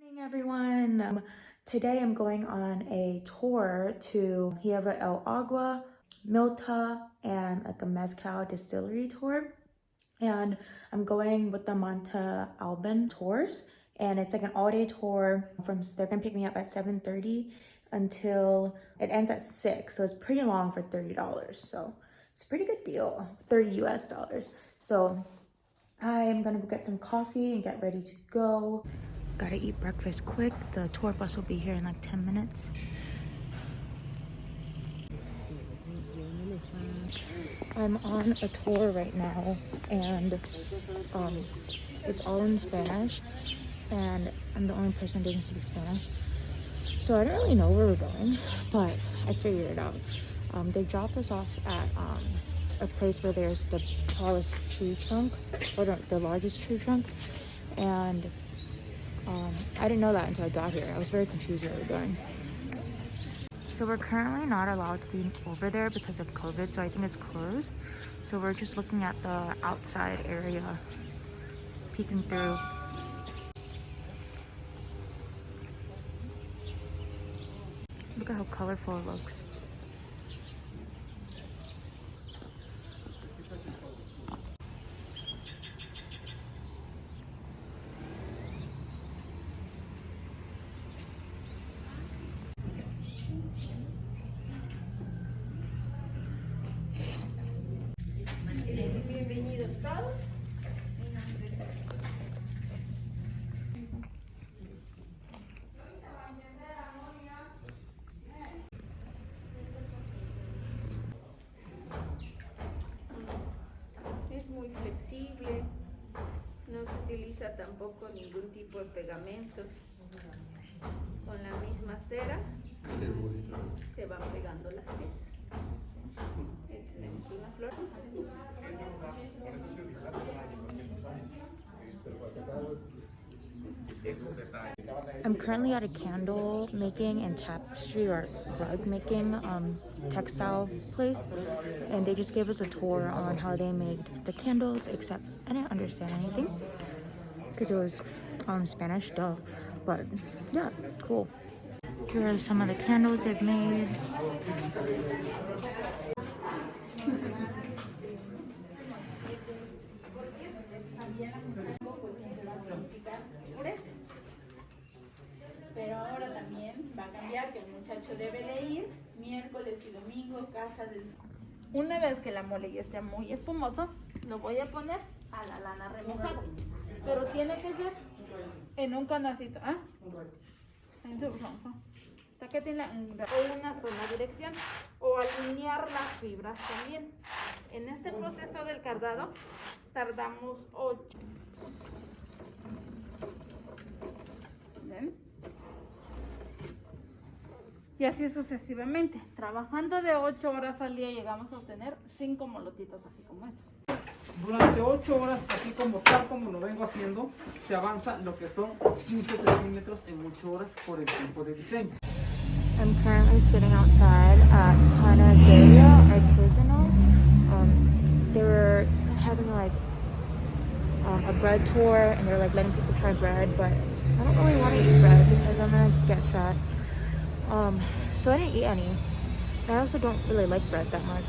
Morning, everyone. Today I'm going on a tour to Tierra El Agua, Milta, and like a mezcal distillery tour. And I'm going with the Monte Alban tours, and it's like an all-day tour. They're gonna pick me up at 7:30 until it ends at 6, so it's pretty long for $30. So it's a pretty good deal, 30 US dollars. So I am gonna go get some coffee and get ready to go. Gotta eat breakfast quick. The tour bus will be here in like 10 minutes. I'm on a tour right now, and it's all in Spanish, and I'm the only person who doesn't speak Spanish. So I don't really know where we're going, but I figured it out. They dropped us off at a place where there's the tallest tree trunk, or the largest tree trunk, and I didn't know that until I got here. I was very confused where we were going. So we're currently not allowed to be over there because of COVID, so I think it's closed. So we're just looking at the outside area, peeking through. Look at how colorful it looks. Es muy flexible, no se utiliza tampoco ningún tipo de pegamentos. Con la misma cera se van pegando las piezas. Ahí tenemos una flor. I'm currently at a candle making and tapestry or rug making textile place, and they just gave us a tour on how they made the candles, except I didn't understand anything because it was Spanish, duh. But yeah, cool. Here are some of the candles they've made. Pero ahora también va a cambiar, que el muchacho debe de ir miércoles y domingo, casa del sol. Una vez que la mole ya esté muy espumoso, lo voy a poner a la lana remojada. Pero tiene que ser en un canacito. ¿Ah? En su ronco. Hasta que tiene una sola dirección. O alinear las fibras también. En este proceso del cardado tardamos 8. ¿Ven? Y así sucesivamente. Trabajando de 8 horas al día llegamos a obtener 5 molotitos así como estos. Durante 8 horas, así tal como lo vengo haciendo, se avanza lo que son 15 centímetros en 8 horas por el tiempo de diseño. I'm currently sitting outside at Panaderia Artisanal. They were having like a bread tour, and they're like letting people try bread, but I don't really want to eat bread because I'm gonna get fat. So I didn't eat any. I also don't really like bread that much.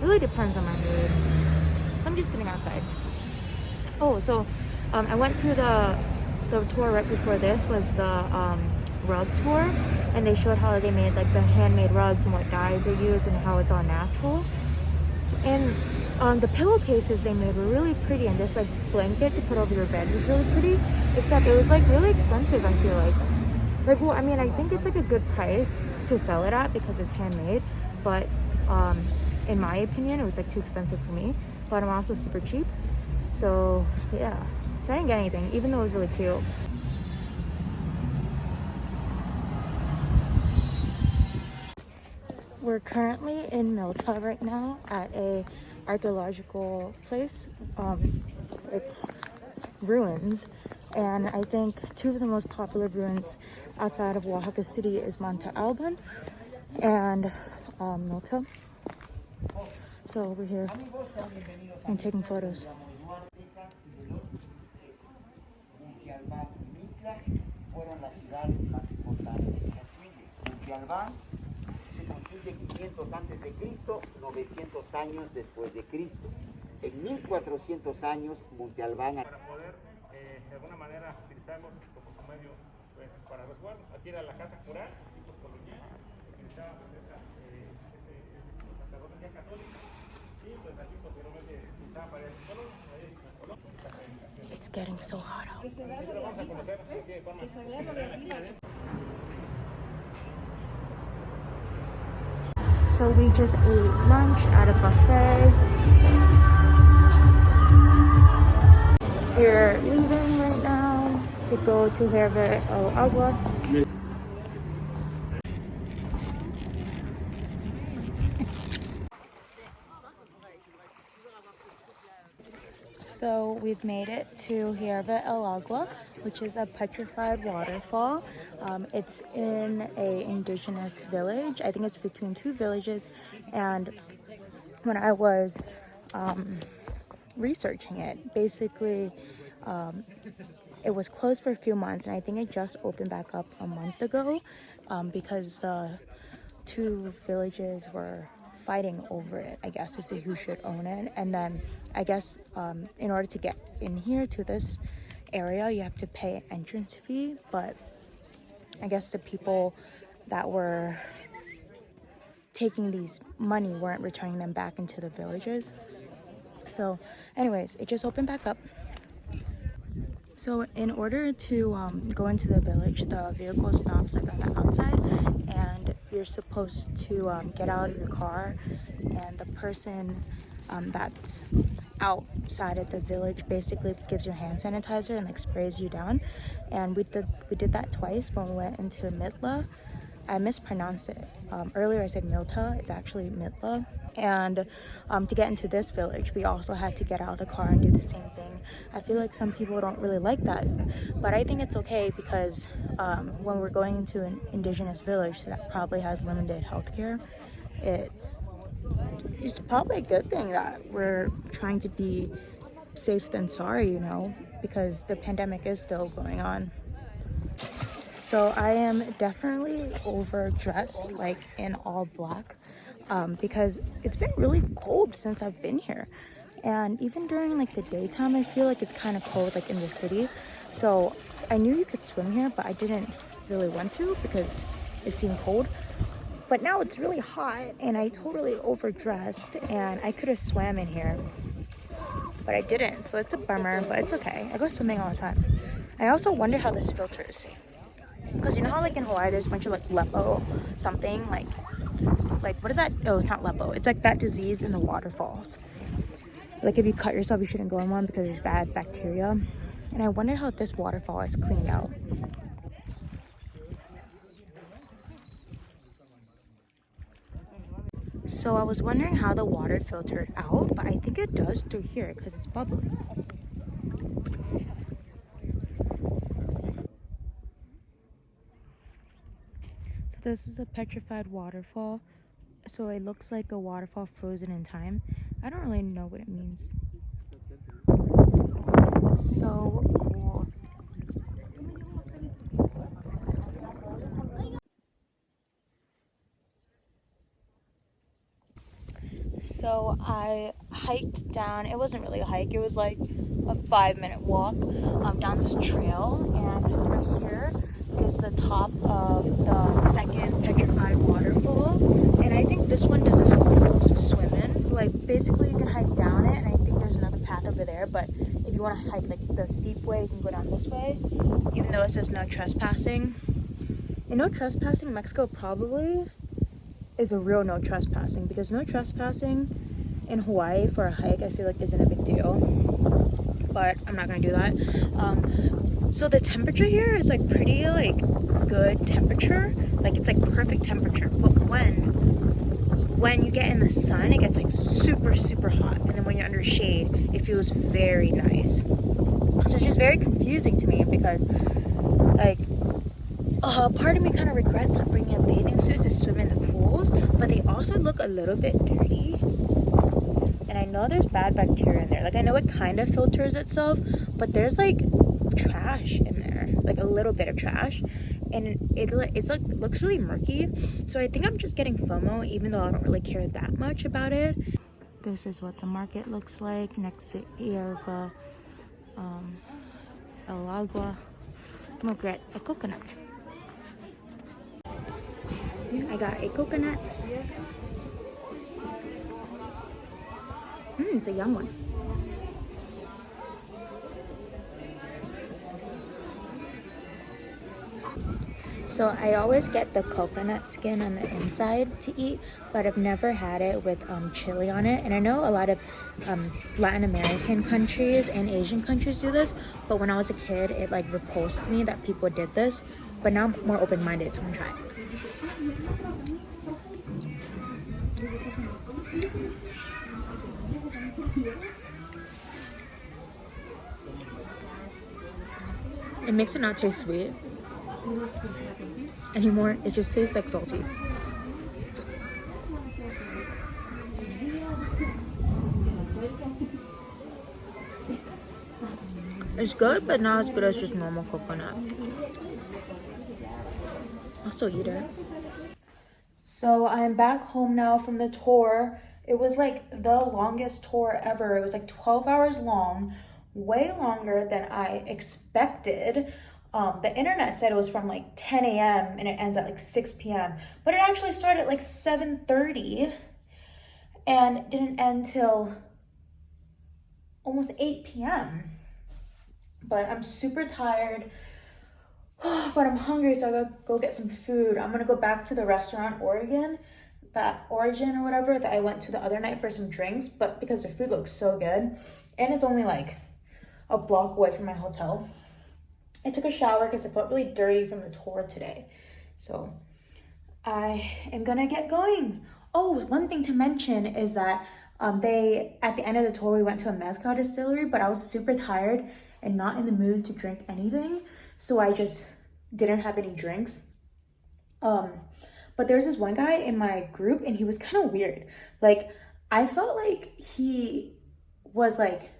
It really depends on my mood. So I'm just sitting outside. Oh, so I went to the tour right before this was the rug tour, and they showed how they made like the handmade rugs and what dyes they use and how it's all natural. And the pillowcases they made were really pretty, and this like blanket to put over your bed was really pretty, except it was like really expensive, I feel like. Well, I mean, I think it's like a good price to sell it at because it's handmade, but in my opinion, it was like too expensive for me. But I'm also super cheap, so yeah. So I didn't get anything, even though it was really cute. We're currently in Milta right now at a archaeological place. It's ruins, and I think 2 of the most popular ruins outside of Oaxaca City is Monte Alban and Milta. So we're here and taking photos. ciudades más importantes que construye. Montalbán se construye 500 antes de Cristo, 900 años después de Cristo. En 1400 años, Monte Albán... Para poder, de alguna manera, utilizarlos como su medio pues, para resguardo. Aquí era la casa cural, tipos coloniales, utilizaban pues, los sacerdotes ya católicos, y pues aquí posteriormente se utilizaban para el color, It's getting so hot out. vamos a conocer aquí de forma general aquí adentro. So we just ate lunch at a buffet. We're leaving right now to go to Herve El Agua. So we've made it to Herve El Agua, which is a petrified waterfall. It's in a indigenous village. I think it's between two villages. And when I was researching it, basically it was closed for a few months, and I think it just opened back up a month ago because the two villages were fighting over it, I guess, to see who should own it. And then I guess in order to get in here to this area, you have to pay an entrance fee, but I guess the people that were taking these money weren't returning them back into the villages. So anyways, it just opened back up. So in order to go into the village, the vehicle stops like on the outside, and you're supposed to get out of your car, and the person that's outside of the village basically gives you hand sanitizer and like sprays you down. And we did that twice when we went into Mitla. I mispronounced it. Earlier I said Milta, it's actually Mitla. And to get into this village, we also had to get out of the car and do the same thing. I feel like some people don't really like that, but I think it's okay because when we're going into an indigenous village that probably has limited healthcare, it's probably a good thing that we're trying to be safe than sorry, you know, because the pandemic is still going on. So I am definitely overdressed, like in all black, because it's been really cold since I've been here. And even during like the daytime, I feel like it's kind of cold, like in the city. So I knew you could swim here, but I didn't really want to because it seemed cold. But now it's really hot, and I totally overdressed, and I could have swam in here, but I didn't. So it's a bummer, but it's okay. I go swimming all the time. I also wonder how this filters. Because you know how like in Hawaii there's a bunch of like lepo something, like what is that? Oh, it's not lepo. It's like that disease in the waterfalls. Like if you cut yourself, you shouldn't go in one because there's bad bacteria. And I wonder how this waterfall is cleaned out. So I was wondering how the water filtered out, but I think it does through here because it's bubbly. This is a petrified waterfall, so it looks like a waterfall frozen in time. I don't really know what it means. So cool. So I hiked down. It wasn't really a hike, it was like a 5-minute walk down this trail, and right here is the top of the second petrified waterfall, and I think this one doesn't have pools to swim in. Like basically you can hike down it, and I think there's another path over there, but if you want to hike like the steep way, you can go down this way, even though it says no trespassing. And no trespassing in Mexico probably is a real no trespassing, because no trespassing in Hawaii for a hike I feel like isn't a big deal, but I'm not gonna do that. So the temperature here is like pretty like good temperature, like it's like perfect temperature, but when you get in the sun it gets like super hot, and then when you're under shade it feels very nice. So it's just very confusing to me because like part of me kind of regrets not bringing a bathing suit to swim in the pools, but they also look a little bit dirty, and I know there's bad bacteria in there. Like I know it kind of filters itself, but there's like trash in there, like a little bit of trash, and looks really murky. So I think I'm just getting FOMO, even though I don't really care that much about it. This is what the market looks like next to Yerba El Agua. I'm gonna get a coconut. I got a coconut. It's a young one. So I always get the coconut skin on the inside to eat, but I've never had it with chili on it. And I know a lot of Latin American countries and Asian countries do this, but when I was a kid, it like repulsed me that people did this. But now I'm more open-minded, so I'm gonna try it. It makes it not taste sweet anymore. It just tastes like salty. It's good, but not as good as just normal coconut. I'll still eat it. So I'm back home now from the tour. It was like the longest tour ever. It was like 12 hours long, way longer than I expected. The internet said it was from like 10 a.m. and it ends at like 6 p.m. But it actually started at like 7:30 and didn't end till almost 8 p.m. But I'm super tired, but I'm hungry, so I gotta go get some food. I'm gonna go back to the restaurant Origin or whatever that I went to the other night for some drinks, but because the food looks so good, and it's only like a block away from my hotel. I took a shower because I felt really dirty from the tour today. So I am gonna get going. Oh, one thing to mention is that at the end of the tour, we went to a mezcal distillery, but I was super tired and not in the mood to drink anything. So I just didn't have any drinks. But there's this one guy in my group and he was kind of weird. Like, I felt like he was like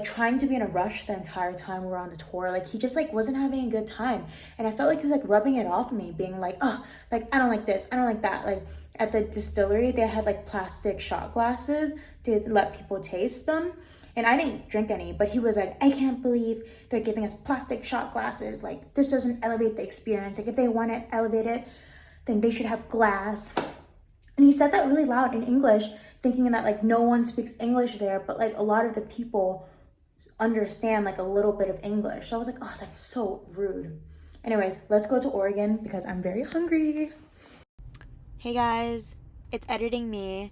trying to be in a rush the entire time we were on the tour. Like, he just like wasn't having a good time. And I felt like he was like rubbing it off me, being like, oh, like, I don't like this, I don't like that. Like, at the distillery, they had like plastic shot glasses to let people taste them. And I didn't drink any, but he was like, I can't believe they're giving us plastic shot glasses. Like, this doesn't elevate the experience. Like, if they want to elevate it, then they should have glass. And he said that really loud in English, thinking that like no one speaks English there, but like a lot of the people understand like a little bit of English. So I was like, oh, that's so rude. Anyways, let's go to Oregon because I'm very hungry. Hey guys, it's editing me.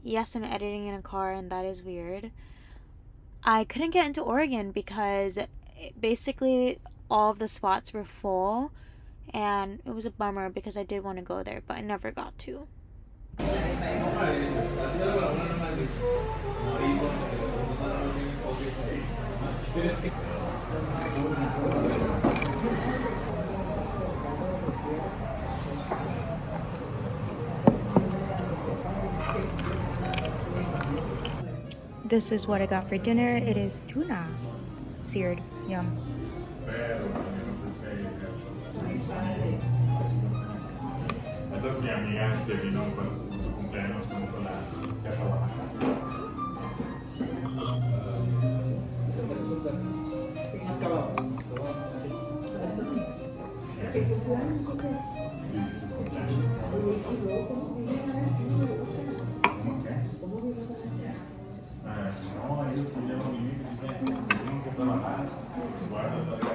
Yes, I'm editing in a car and that is weird. I couldn't get into Oregon because basically all of the spots were full and it was a bummer because I did want to go there, but I never got to. This is what I got for dinner. It is tuna, seared. Yum. Esta es mi amiga que vino con su cumpleaños con la casa Oaxaca. No, ellos pudieron vivir, tuvieron que trabajar, guarda